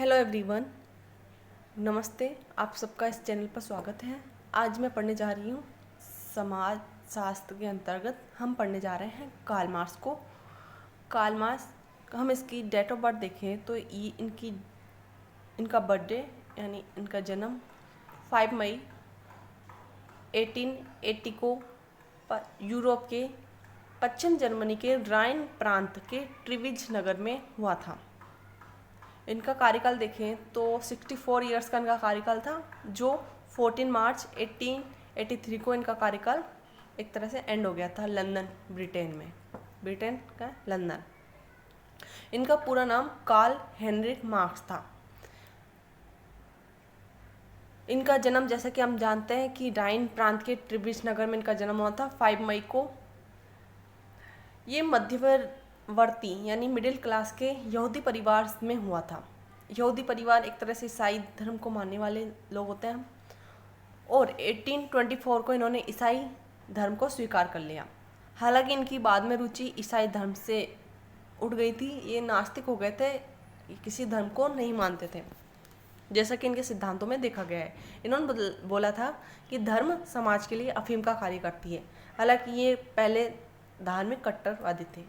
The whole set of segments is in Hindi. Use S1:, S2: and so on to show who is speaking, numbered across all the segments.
S1: हेलो एवरीवन, नमस्ते। आप सबका इस चैनल पर स्वागत है। आज मैं पढ़ने जा रही हूँ समाज शास्त्र के अंतर्गत हम पढ़ने जा रहे हैं कार्ल मार्क्स को। कार्ल मार्क्स, हम इसकी डेट ऑफ बर्थ देखें तो ये इनका बर्थडे यानी इनका जन्म 5 मई 1880 को यूरोप के पश्चिम जर्मनी के राइन प्रांत के ट्रिविज नगर में हुआ था। इनका कार्यकाल देखें तो 64 ईयर्स का इनका कार्यकाल था, जो 14 मार्च 1883 को इनका कार्यकाल एक तरह से एंड हो गया था लंदन, ब्रिटेन में। ब्रिटेन का लंदन। इनका पूरा नाम कार्ल हेनरिक मार्क्स था। इनका जन्म, जैसा कि हम जानते हैं कि राइन प्रांत के ट्रिबिश नगर में इनका जन्म हुआ था 5 मई को। ये मध्यवर्ती यानी मिडिल क्लास के यहूदी परिवार में हुआ था। यहूदी परिवार एक तरह से ईसाई धर्म को मानने वाले लोग होते हैं, और 1824 को इन्होंने ईसाई धर्म को स्वीकार कर लिया। हालांकि इनकी बाद में रुचि ईसाई धर्म से उठ गई थी। ये नास्तिक हो गए थे, किसी धर्म को नहीं मानते थे, जैसा कि इनके सिद्धांतों में देखा गया है। इन्होंने बोला था कि धर्म समाज के लिए अफीम का कार्य करती है। हालांकि ये पहले धार्मिक कट्टरवादी थे।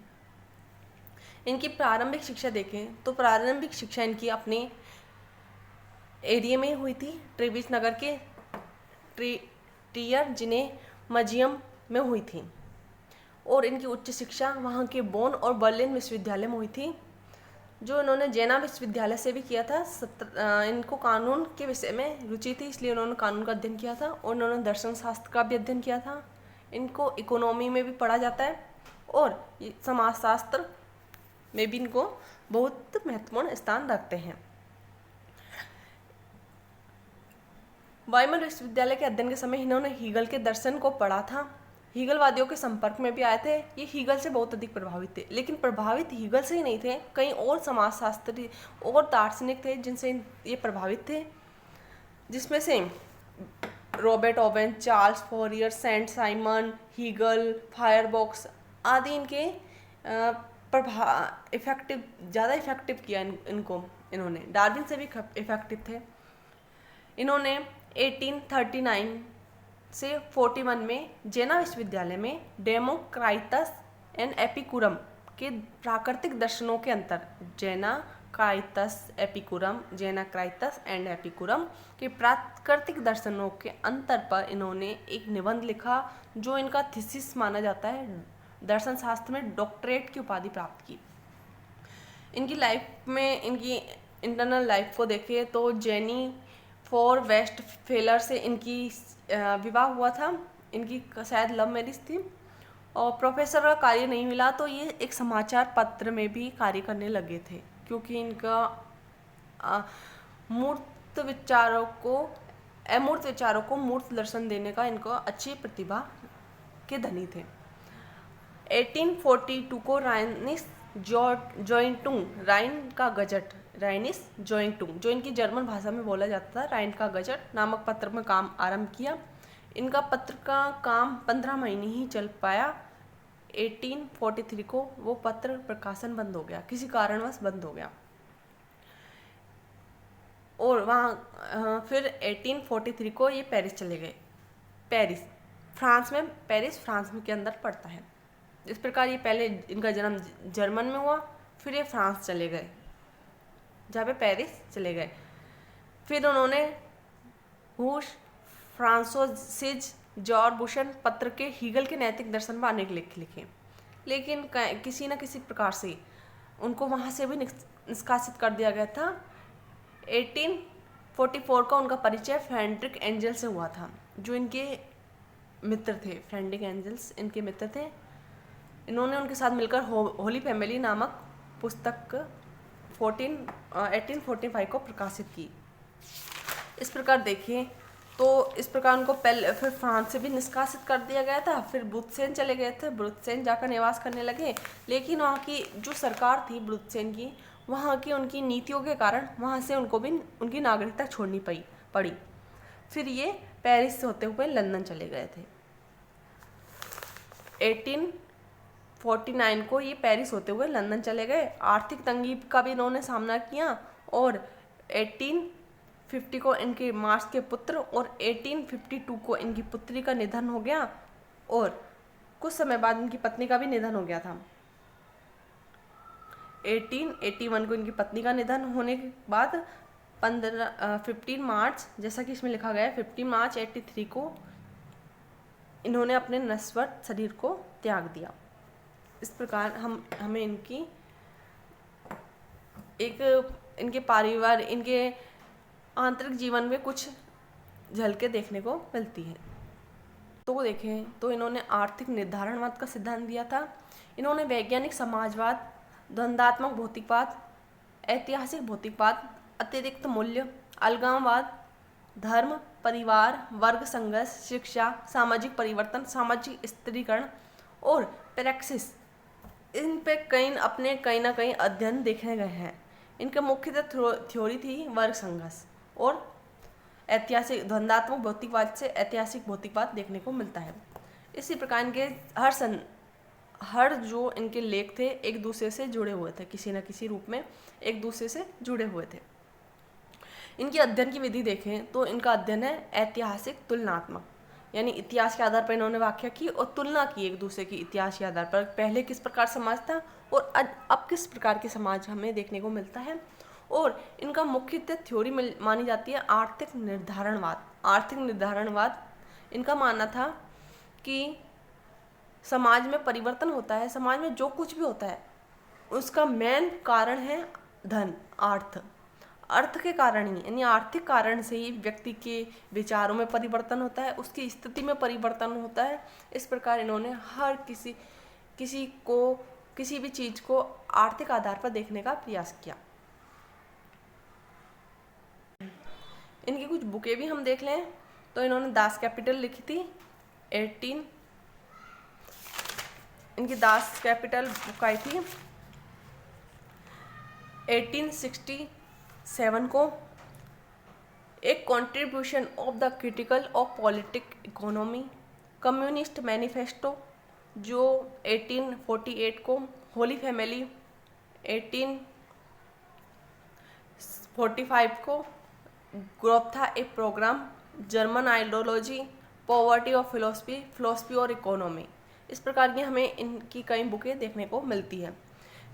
S1: इनकी प्रारंभिक शिक्षा देखें तो प्रारंभिक शिक्षा इनकी अपने एरिया में हुई थी, ट्रिविस नगर के ट्रियर जिने मजियम में हुई थी, और इनकी उच्च शिक्षा वहाँ के बोन और बर्लिन विश्वविद्यालय में हुई थी, जो इन्होंने जेना विश्वविद्यालय से भी किया था। इनको कानून के विषय में रुचि थी, इसलिए उन्होंने कानून का अध्ययन किया था, और उन्होंने दर्शन शास्त्र का भी अध्ययन किया था। इनको इकोनॉमी में भी पढ़ा जाता है, और समाजशास्त्र में भी इनको बहुत महत्वपूर्ण स्थान रखते हैं। वाइमर विश्वविद्यालय के अध्ययन के समय इन्होंने हीगल के दर्शन को पढ़ा था। हीगलवादियों के संपर्क में भी आए थे। ये हीगल से बहुत अधिक प्रभावित थे, लेकिन प्रभावित हीगल से ही नहीं थे, कई और समाजशास्त्री और दार्शनिक थे जिनसे ये प्रभावित थे, जिसमें से Robert Owen, Charles Fourier, Saint Simon, Hegel, Feuerbach आदि इनके ज़्यादा इफेक्टिव किया इन्होंने। डार्विन से भी इफेक्टिव थे। इन्होंने 1839 से 41 में जेना विश्वविद्यालय में डेमोक्राइटस एंड एपिकुरम के प्राकृतिक दर्शनों के अंतर जेनाक्राइटस एंड एपिकुरम के प्राकृतिक दर्शनों के अंतर पर इन्होंने एक निबंध लिखा, जो इनका थीसिस माना जाता है। दर्शन शास्त्र में डॉक्टरेट की उपाधि प्राप्त की। इनकी लाइफ में, इनकी इंटरनल लाइफ को देखें तो जेनी फॉर वेस्ट फेलर से इनकी विवाह हुआ था। इनकी शायद लव मैरिज थी, और प्रोफेसर का कार्य नहीं मिला तो ये एक समाचार पत्र में भी कार्य करने लगे थे, क्योंकि इनका अमूर्त विचारों को मूर्त दर्शन देने का इनको अच्छी प्रतिभा के धनी थे। 1842 को राइनिस जोइंटुंग, जो इनकी जर्मन भाषा में बोला जाता था, राइन का गजट नामक पत्र में काम आरंभ किया। इनका पत्र का काम 15 महीने ही चल पाया। 1843 को वो पत्र प्रकाशन बंद हो गया, किसी कारणवश बंद हो गया। और वहाँ फिर 1843 को ये पेरिस चले गए। पेरिस फ्रांस में के अंदर पड़ता है। इस प्रकार ये पहले इनका जन्म जर्मन में हुआ, फिर ये फ्रांस चले गए, जहाँ पे पेरिस चले गए। फिर उन्होंने हुश, फ्रांसोसिज, जॉर्ज बुशन पत्र के हीगल के नैतिक दर्शन पर अनेक लेख लिखे, लेकिन किसी न किसी प्रकार से उनको वहाँ से भी निष्कासित कर दिया गया था। 1844 का उनका परिचय फ्रेडरिक एंजल से हुआ था, जो इनके मित्र थे। फ्रेडरिक एंजल्स इनके मित्र थे। इन्होंने उनके साथ मिलकर होली फैमिली नामक पुस्तक 1845 को प्रकाशित की। इस प्रकार देखिए तो इस प्रकार उनको पहले फिर फ्रांस से भी निष्कासित कर दिया गया था। फिर ब्रुत्सेन चले गए थे, ब्रुत्सेन जाकर निवास करने लगे, लेकिन वहाँ की जो सरकार थी ब्रुत्सेन की, वहाँ की उनकी नीतियों के कारण वहाँ से उनको भी उनकी नागरिकता छोड़नी पड़ी। फिर ये पेरिस से होते हुए लंदन चले गए थे। 1849 को ये पेरिस होते हुए लंदन चले गए। आर्थिक तंगी का भी इन्होंने सामना किया, और 1850 को इनके मार्स के पुत्र और 1852 को इनकी पुत्री का निधन हो गया और कुछ समय बाद इनकी पत्नी का भी निधन हो गया था। 1881 को इनकी पत्नी का निधन होने के बाद 15 मार्च, जैसा कि इसमें लिखा गया है, 15 मार्च 83 को इन्होंने अपने नश्वर शरीर को त्याग दिया। इस प्रकार हमें इनके परिवार, इनके आंतरिक जीवन में कुछ झलकें देखने को मिलती है। तो देखें तो इन्होंने आर्थिक निर्धारणवाद का सिद्धांत दिया था। इन्होंने वैज्ञानिक समाजवाद, द्वंद्वात्मक भौतिकवाद, ऐतिहासिक भौतिकवाद, अतिरिक्त मूल्य, अलगाववाद, धर्म, परिवार, वर्ग संघर्ष, शिक्षा, सामाजिक परिवर्तन, सामाजिक स्त्रीकरण और प्रैक्सिस, इन पे कहीं ना कहीं अध्ययन देखे गए हैं। इनका मुख्यतः थ्योरी थी वर्ग संघर्ष और ऐतिहासिक द्वंद्वात्मक भौतिकवाद से ऐतिहासिक भौतिकवाद देखने को मिलता है। इसी प्रकार इनके हर जो इनके लेख थे एक दूसरे से जुड़े हुए थे, किसी न किसी रूप में एक दूसरे से जुड़े हुए थे। इनकी अध्ययन की विधि देखें तो इनका अध्ययन है ऐतिहासिक तुलनात्मक, यानी इतिहास के आधार पर इन्होंने व्याख्या की और तुलना की एक दूसरे की इतिहास के आधार पर, पहले किस प्रकार समाज था और अब किस प्रकार के समाज हमें देखने को मिलता है। और इनका मुख्यतः थ्योरी मानी जाती है आर्थिक निर्धारणवाद। आर्थिक निर्धारणवाद इनका मानना था कि समाज में परिवर्तन होता है, समाज में जो कुछ भी होता है उसका मेन कारण है धन, अर्थ के कारण ही, यानी आर्थिक कारण से ही व्यक्ति के विचारों में परिवर्तन होता है, उसकी स्थिति में परिवर्तन होता है। इस प्रकार इन्होंने हर किसी भी चीज को आर्थिक आधार पर देखने का प्रयास किया। इनकी कुछ बुकें भी हम देख लें तो इन्होंने दास कैपिटल लिखी थी। इनकी दास कैपिटल बुक आई थी 1867 को। एक contribution of the critical of politic economy, communist manifesto जो 1848 को, होली फैमिली 1845 को, Gotha a programme, German ideology, poverty of philosophy और इकोनॉमी। इस प्रकार की हमें इनकी कई बुकें देखने को मिलती है।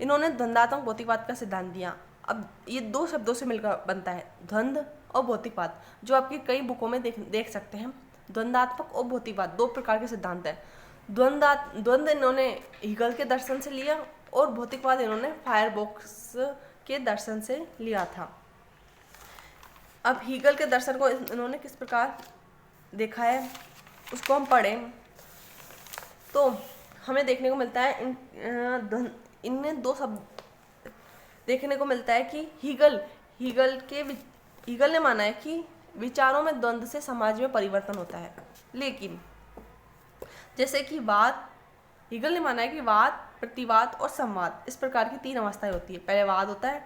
S1: इन्होंने द्वंद्वात्मक भौतिकवाद का सिद्धांत दिया। अब ये दो शब्दों से मिलकर बनता है, द्वंद्व और भौतिकवाद, जो आपकी कई बुकों में देख सकते हैं। द्वंद्वात्मक और भौतिकवाद दो प्रकार के सिद्धांत है। द्वंद्व इन्होंने हीगल के दर्शन से लिया और भौतिकवाद इन्होंने फायरबॉक्स के दर्शन से लिया था। अब हीगल के दर्शन को इन्होंने किस प्रकार देखा है उसको हम पढ़ें तो हमें देखने को मिलता है इनमें दो शब्द देखने को मिलता है कि हीगल ने माना है कि विचारों में द्वंद्व से समाज में परिवर्तन होता है। लेकिन जैसे कि हीगल ने माना है कि वाद, प्रतिवाद और संवाद, इस प्रकार की तीन अवस्थाएं होती है। पहले वाद होता है,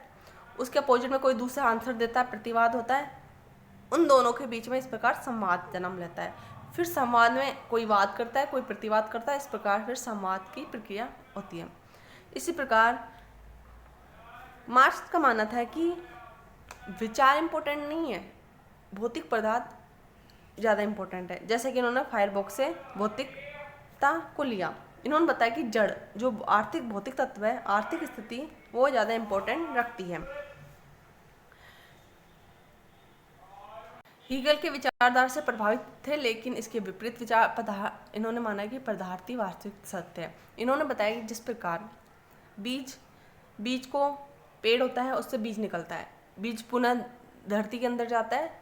S1: उसके अपोजिट में कोई दूसरा आंसर देता है, प्रतिवाद होता है, उन दोनों के बीच में इस प्रकार संवाद जन्म लेता है। फिर संवाद में कोई वाद करता है, कोई प्रतिवाद करता है, इस प्रकार फिर संवाद की प्रक्रिया होती है। इसी प्रकार मार्क्स का मानना था कि विचार इम्पोर्टेंट नहीं है, भौतिक पदार्थ ज़्यादा इम्पोर्टेंट है। जैसे कि इन्होंने फायरबॉक्स से भौतिकता को लिया। इन्होंने बताया कि जड़ जो आर्थिक भौतिक तत्व है, आर्थिक स्थिति, वो ज़्यादा इम्पोर्टेंट रखती है। हीगल के विचारधारा से प्रभावित थे, लेकिन इसके विपरीत विचार इन्होंने माना कि पदार्थी वास्तविक सत्य है। इन्होंने बताया कि जिस प्रकार बीज को पेड़ होता है, उससे बीज निकलता है, बीज पुनः धरती के अंदर जाता है,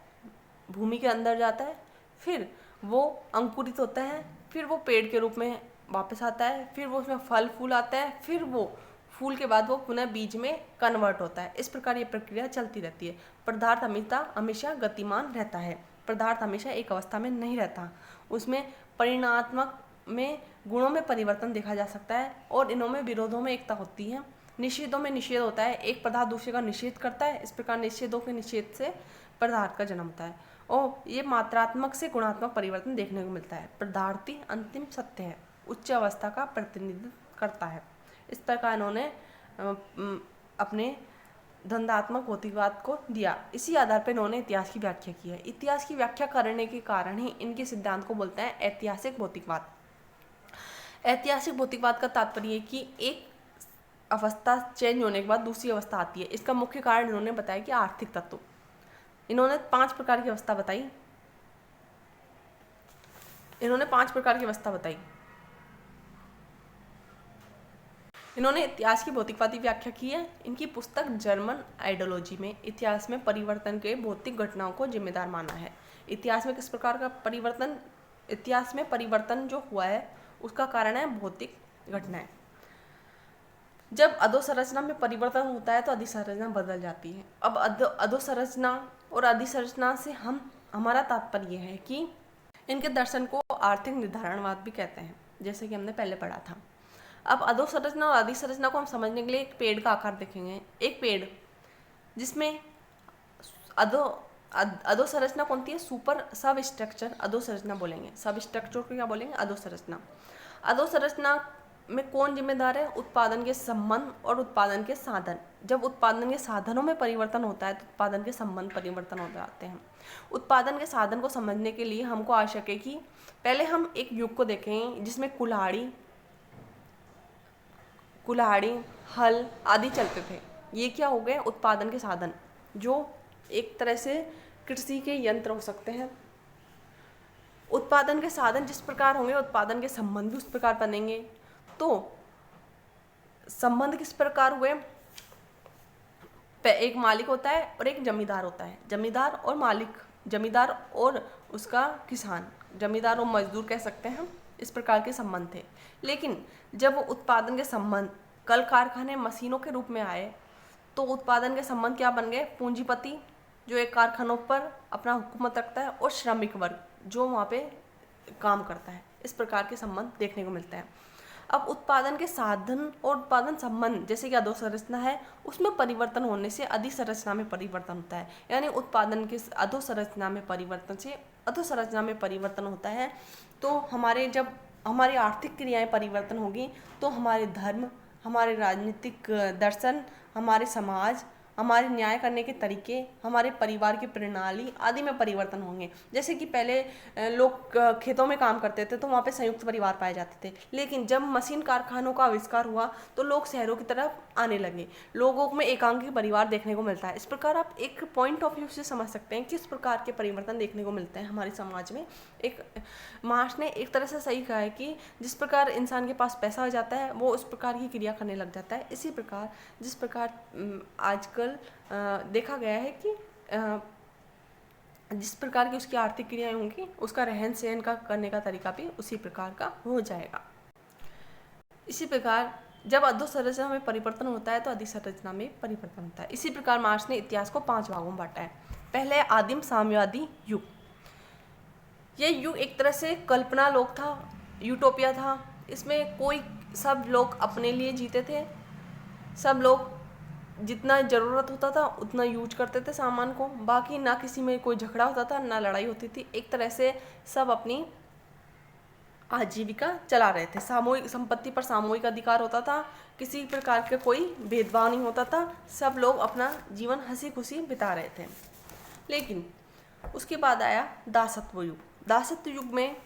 S1: भूमि के अंदर जाता है, फिर वो अंकुरित होता है, फिर वो पेड़ के रूप में वापस आता है, फिर वो उसमें फल फूल आता है, फिर वो फूल के बाद वो पुनः बीज में कन्वर्ट होता है। इस प्रकार ये प्रक्रिया चलती रहती है। पदार्थ हमेशा गतिमान रहता है, पदार्थ हमेशा एक अवस्था में नहीं रहता, उसमें परिणात्मक में गुणों में परिवर्तन देखा जा सकता है और इनमें विरोधों में एकता होती है, निषेधों में निषेध होता है, एक पदार्थ दूसरे का निषेध करता है। इस प्रकार निषेधों के निषेध से पदार्थ का जन्म होता है और ये मात्रात्मक से गुणात्मक परिवर्तन देखने को मिलता है। पदार्थी अंतिम सत्य है, उच्च अवस्था का प्रतिनिधित्व करता है। इस प्रकार इन्होंने अपने द्वंद्वात्मक भौतिकवाद को दिया। इसी आधार पर इन्होंने इतिहास की व्याख्या की है। इतिहास की व्याख्या करने के कारण ही इनके सिद्धांत को बोलते हैं ऐतिहासिक भौतिकवाद। ऐतिहासिक भौतिकवाद का तात्पर्य है कि एक अवस्था चेंज होने के बाद दूसरी अवस्था आती है। इसका मुख्य कारण इन्होंने बताया कि आर्थिक तत्व। इन्होंने 5 प्रकार की अवस्था बताई। इन्होंने इतिहास की भौतिकवादी व्याख्या की है। इनकी पुस्तक जर्मन आइडियोलॉजी में इतिहास में परिवर्तन के भौतिक घटनाओं को जिम्मेदार माना है। इतिहास में किस प्रकार का परिवर्तन, इतिहास में परिवर्तन जो हुआ है उसका कारण है भौतिक घटनाएं। जब अधोसंरचना में परिवर्तन होता है तो अधिसंरचना बदल जाती है। अब अधोसंरचना और अधिसंरचना से हमारा तात्पर्य है कि इनके दर्शन को आर्थिक निर्धारणवाद भी कहते हैं, जैसे कि हमने पहले पढ़ा था। अब अधोसंरचना और अधिसंरचना को हम समझने के लिए एक पेड़ का आकार देखेंगे। एक पेड़ जिसमें अधोसंरचना कौन सी है? सुपर सब स्ट्रक्चर अधोसंरचना बोलेंगे। सब स्ट्रक्चर को क्या बोलेंगे? अधोसंरचना। अधोसंरचना में कौन जिम्मेदार है? उत्पादन के संबंध और उत्पादन के साधन। जब उत्पादन के साधनों में परिवर्तन होता है तो उत्पादन के संबंध परिवर्तन हो जाते हैं। उत्पादन के साधन को समझने के लिए हमको आवश्यक है कि पहले हम एक युग को देखें जिसमें कुल्हाड़ी, हल आदि चलते थे। ये क्या हो गए? उत्पादन के साधन, जो एक तरह से कृषि के यंत्र हो सकते हैं। उत्पादन के साधन जिस प्रकार होंगे उत्पादन के संबंध भी उस प्रकार बनेंगे। तो संबंध किस प्रकार हुए? एक मालिक होता है और एक जमींदार होता है। जमींदार और मालिक, जमींदार और उसका किसान, जमींदार और मजदूर कह सकते हैं हम। इस प्रकार के संबंध थे। लेकिन जब उत्पादन के संबंध कल कारखाने मशीनों के रूप में आए तो उत्पादन के संबंध क्या बन गए? पूंजीपति जो एक कारखानों पर अपना हुकूमत रखता है और श्रमिक वर्ग जो वहाँ पे काम करता है। इस प्रकार के संबंध देखने को मिलते हैं। अब उत्पादन के साधन और उत्पादन संबंध जैसे कि अधोसंरचना है उसमें परिवर्तन होने से अधिसंरचना में परिवर्तन होता है। यानी उत्पादन के अधोसंरचना में परिवर्तन से अधोसंरचना में परिवर्तन होता है। तो जब हमारी आर्थिक क्रियाएं परिवर्तन होगी तो हमारे धर्म, हमारे राजनीतिक दर्शन, हमारे समाज, हमारे न्याय करने के तरीके, हमारे परिवार की प्रणाली आदि में परिवर्तन होंगे। जैसे कि पहले लोग खेतों में काम करते थे तो वहाँ पे संयुक्त परिवार पाए जाते थे। लेकिन जब मशीन कारखानों का आविष्कार हुआ तो लोग शहरों की तरफ आने लगे। लोगों में एकांकी परिवार देखने को मिलता है। इस प्रकार आप एक पॉइंट ऑफ व्यू से समझ सकते हैं किस प्रकार के परिवर्तन देखने को मिलते हैं हमारे समाज में। एक मार्क्स ने एक तरह से सही कहा है कि जिस प्रकार इंसान के पास पैसा हो जाता है वो उस प्रकार की क्रिया करने लग जाता है। इसी प्रकार जिस प्रकार आजकल देखा गया है कि जिस प्रकार की उसकी आर्थिक क्रियाएं होंगी उसका रहन सहन का करने का तरीका भी उसी प्रकार का हो जाएगा। इसी प्रकार जब अधोसंरचना में परिवर्तन होता है तो अधिसंरचना में परिवर्तन होता है। इसी प्रकार मार्क्स ने इतिहास को 5 भागों में बांटा है। पहले आदिम साम्यवादी युग। यह युग एक तरह से कल्पना लोक था, यूटोपिया था। इसमें सब लोग अपने लिए जीते थे। सब लोग जितना ज़रूरत होता था उतना यूज करते थे सामान को। बाकी ना किसी में कोई झगड़ा होता था ना लड़ाई होती थी। एक तरह से सब अपनी आजीविका चला रहे थे। सामूहिक संपत्ति पर सामूहिक अधिकार होता था। किसी प्रकार का कोई भेदभाव नहीं होता था। सब लोग अपना जीवन हंसी खुशी बिता रहे थे। लेकिन उसके बाद आया दासत्व युग। दासत्व युग में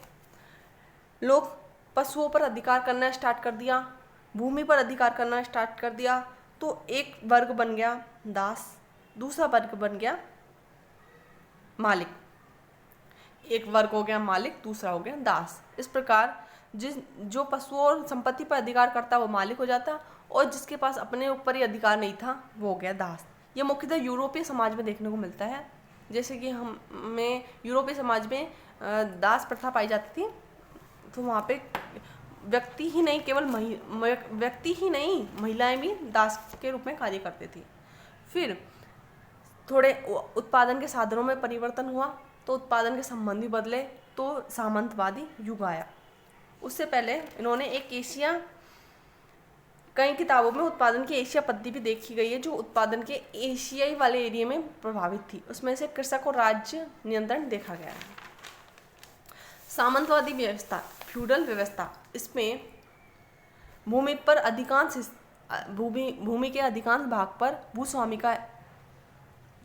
S1: लोग पशुओं पर अधिकार करना स्टार्ट कर दिया, भूमि पर अधिकार करना स्टार्ट कर दिया। तो एक वर्ग बन गया दास, दूसरा वर्ग बन गया मालिक। एक वर्ग हो गया मालिक, दूसरा हो गया दास। इस प्रकार जो पशुओं और संपत्ति पर अधिकार करता वो मालिक हो जाता और जिसके पास अपने ऊपर ही अधिकार नहीं था वो हो गया दास। ये मुख्यतः यूरोपीय समाज में देखने को मिलता है। जैसे कि हमें यूरोपीय समाज में दास प्रथा पाई जाती थी। तो वहाँ पे व्यक्ति ही नहीं महिलाएं भी दास के रूप में कार्य करती थी। फिर थोड़े उत्पादन के साधनों में परिवर्तन हुआ तो उत्पादन के संबंध भी बदले तो सामंतवादी युग आया। उससे पहले इन्होंने कई किताबों में उत्पादन की एशिया पद्धति भी देखी गई है जो उत्पादन के एशियाई वाले एरिया में प्रभावित थी। उसमें से कृषक और राज्य नियंत्रण देखा गया है। सामंतवादी व्यवस्था, फ्यूडल व्यवस्था, इसमें भूमि पर भूमि के अधिकांश भाग पर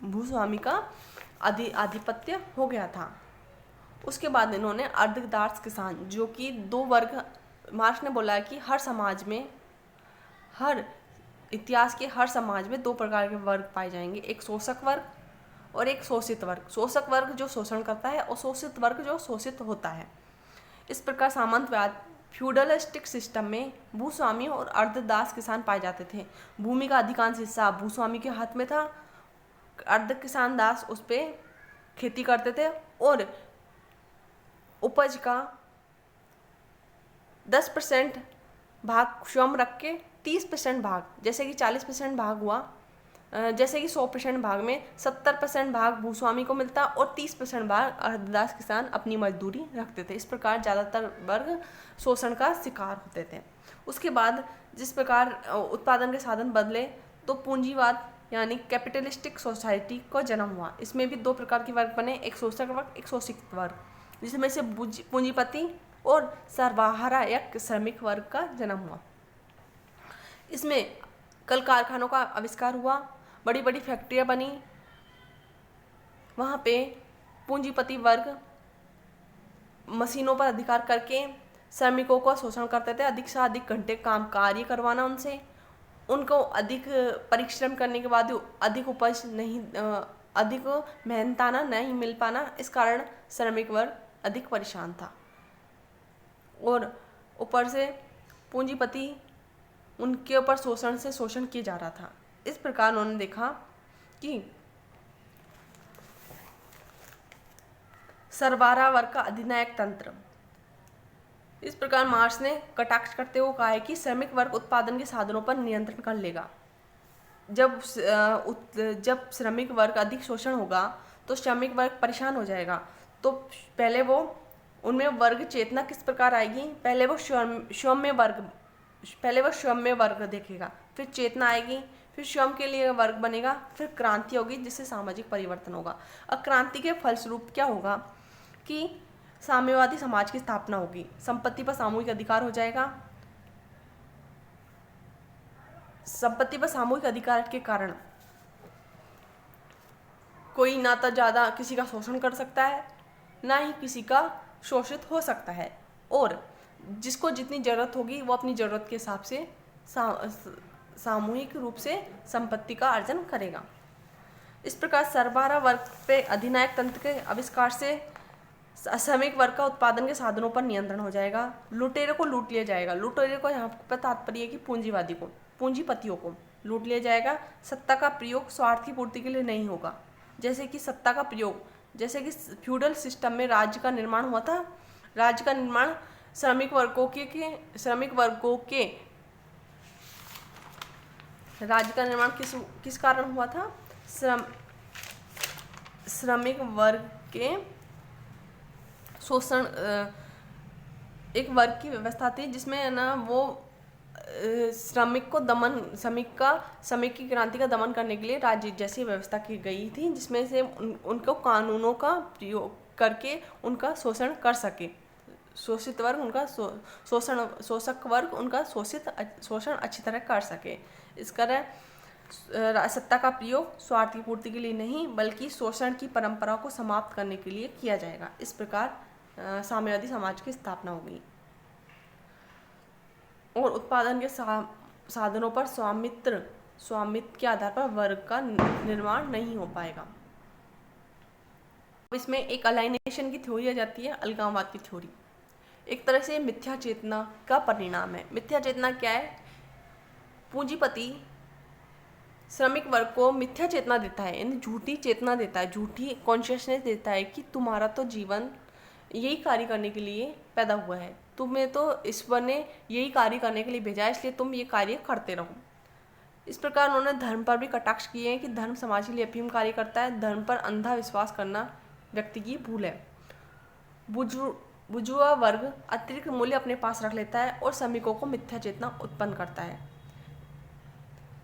S1: भूस्वामी का आधिपत्य हो गया था। उसके बाद इन्होंने अर्धदास किसान, जो कि दो वर्ग, मार्क्स ने बोला है कि हर इतिहास के हर समाज में दो प्रकार के वर्ग पाए जाएंगे, एक शोषक वर्ग और एक शोषित वर्ग। शोषक वर्ग जो शोषण करता है और शोषित वर्ग जो शोषित होता है। इस प्रकार सामंतवाद फ्यूडलिस्टिक सिस्टम में भूस्वामी और अर्धदास किसान पाए जाते थे। भूमि का अधिकांश हिस्सा भूस्वामी के हाथ में था, अर्ध किसान दास उस पर खेती करते थे और उपज का 10% भाग स्वयं रख के 30% भाग, जैसे कि 40% भाग हुआ, जैसे कि 100% भाग में 70% भाग भूस्वामी को मिलता और 30% भाग अर्धदास किसान अपनी मजदूरी रखते थे। इस प्रकार ज़्यादातर वर्ग शोषण का शिकार होते थे। उसके बाद जिस प्रकार उत्पादन के साधन बदले तो पूंजीवाद यानी कैपिटलिस्टिक सोसाइटी का जन्म हुआ। इसमें भी दो प्रकार के वर्ग बने, एक शोषक वर्ग, एक शोषित वर्ग, जिसमें से पूंजीपति और सर्वहारा या श्रमिक वर्ग का जन्म हुआ। इसमें कल कारखानों का आविष्कार हुआ, बड़ी बड़ी फैक्ट्रियां बनी, वहाँ पे पूंजीपति वर्ग मशीनों पर अधिकार करके श्रमिकों का शोषण करते थे। अधिक से अधिक घंटे कार्य करवाना उनसे, उनको अधिक परिश्रम करने के बाद अधिक उपज नहीं, अधिक मेहनताना नहीं मिल पाना, इस कारण श्रमिक वर्ग अधिक परेशान था। और ऊपर से पूंजीपति उनके ऊपर शोषण किया जा रहा था। इस प्रकार उन्होंने देखा कि सर्वहारा वर्ग का अधिनायक तंत्र। इस प्रकार मार्क्स ने कटाक्ष करते हुए कहा है कि श्रमिक वर्ग उत्पादन के साधनों पर नियंत्रण कर लेगा। जब श्रमिक वर्ग अधिक शोषण होगा तो श्रमिक वर्ग परेशान हो जाएगा। तो पहले वो उनमें वर्ग चेतना किस प्रकार आएगी, पहले वो स्वयं वर्ग देखेगा, फिर चेतना आएगी, फिर स्वयं के लिए वर्ग बनेगा, फिर क्रांति होगी जिससे सामाजिक परिवर्तन होगा। अब क्रांति के फलस्वरूप क्या होगा कि साम्यवादी समाज की स्थापना होगी, संपत्ति पर सामूहिक अधिकार हो जाएगा। संपत्ति पर सामूहिक अधिकार के कारण कोई ना तो ज़्यादा किसी का शोषण कर सकता है, ना ही किसी का शोषित हो सकता है, और जिसको जितनी ज़रूरत होगी वो अपनी ज़रूरत के हिसाब से सामूहिक रूप से संपत्ति का अर्जन करेगा। इस प्रकार सर्वहारा वर्ग पे अधिनायक तंत्र के आविष्कार से श्रमिक वर्ग का उत्पादन के साधनों पर नियंत्रण हो जाएगा। लुटेरे को लूट लिया जाएगा। लुटेरे को यहाँ पर तात्पर्य है कि पूंजीपतियों को लूट लिया जाएगा। सत्ता का प्रयोग स्वार्थी पूर्ति के लिए नहीं होगा। जैसे कि सत्ता का प्रयोग, जैसे कि फ्यूडल सिस्टम में राज्य का निर्माण हुआ था। राज्य का निर्माण श्रमिक वर्गों के राज्य का निर्माण किस कारण हुआ था? श्रमिक वर्ग के शोषण, एक वर्ग की व्यवस्था थी जिसमें ना वो श्रमिक की क्रांति का दमन करने के लिए राज्य जैसी व्यवस्था की गई थी, जिसमें से उनको कानूनों का प्रयोग करके उनका शोषण कर सके। शोषित वर्ग उनका शोषक वर्ग उनका शोषण अच्छी तरह कर सके। इस तरह सत्ता का प्रयोग स्वार्थी पूर्ति के लिए नहीं बल्कि शोषण की परंपरा को समाप्त करने के लिए किया जाएगा। इस प्रकार साम्यवादी समाज की स्थापना होगी और उत्पादन के साधनों पर स्वामित्व के आधार पर वर्ग का निर्माण नहीं हो पाएगा। इसमें एक अलाइनेशन की थ्योरी आ जाती है, अलगाववाद की थ्योरी। एक तरह से मिथ्या चेतना का परिणाम है। मिथ्या चेतना क्या है? पूंजीपति श्रमिक वर्ग को मिथ्या चेतना देता है, यानी झूठी चेतना देता है, झूठी कॉन्शियसनेस देता है कि तुम्हारा तो जीवन यही कार्य करने के लिए पैदा हुआ है, तुम्हें तो ईश्वर ने यही कार्य करने के लिए भेजा है, इसलिए तुम ये कार्य करते रहो। इस प्रकार उन्होंने धर्म पर भी कटाक्ष किए हैं कि धर्म समाज के लिए अफीम कार्य करता है। धर्म पर अंधा विश्वास करना व्यक्ति की भूल है। बुर्जुआ वर्ग अतिरिक्त मूल्य अपने पास रख लेता है और श्रमिकों को मिथ्या चेतना उत्पन्न करता है।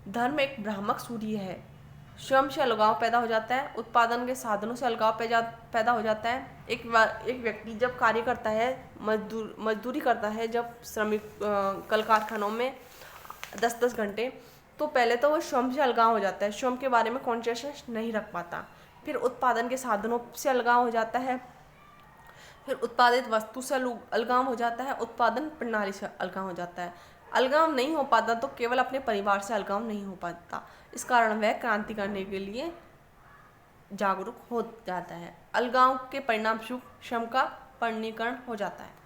S1: धर्म एक भ्रामक सूर्य है। स्वयं से अलगाव पैदा हो जाता है, उत्पादन के साधनों से अलगाव पैदा हो जाता है। एक व्यक्ति जब कार्य करता है, मजदूरी करता है, जब श्रमिक कल कारखानों में 10-10 घंटे, तो पहले तो वो श्रम से अलगाव हो जाता है, श्रम के बारे में कॉन्शियसनेस नहीं रख पाता। फिर उत्पादन के साधनों से अलगाव हो जाता है, फिर उत्पादित वस्तु से अलगाव हो जाता है, उत्पादन प्रणाली से अलगाव हो जाता है। अलगाव नहीं हो पाता तो केवल अपने परिवार से अलगाव नहीं हो पाता। इस कारण वह क्रांति करने के लिए जागरूक हो जाता है। अलगाव के परिणाम स्वरूप श्रम का परिणीकरण हो जाता है।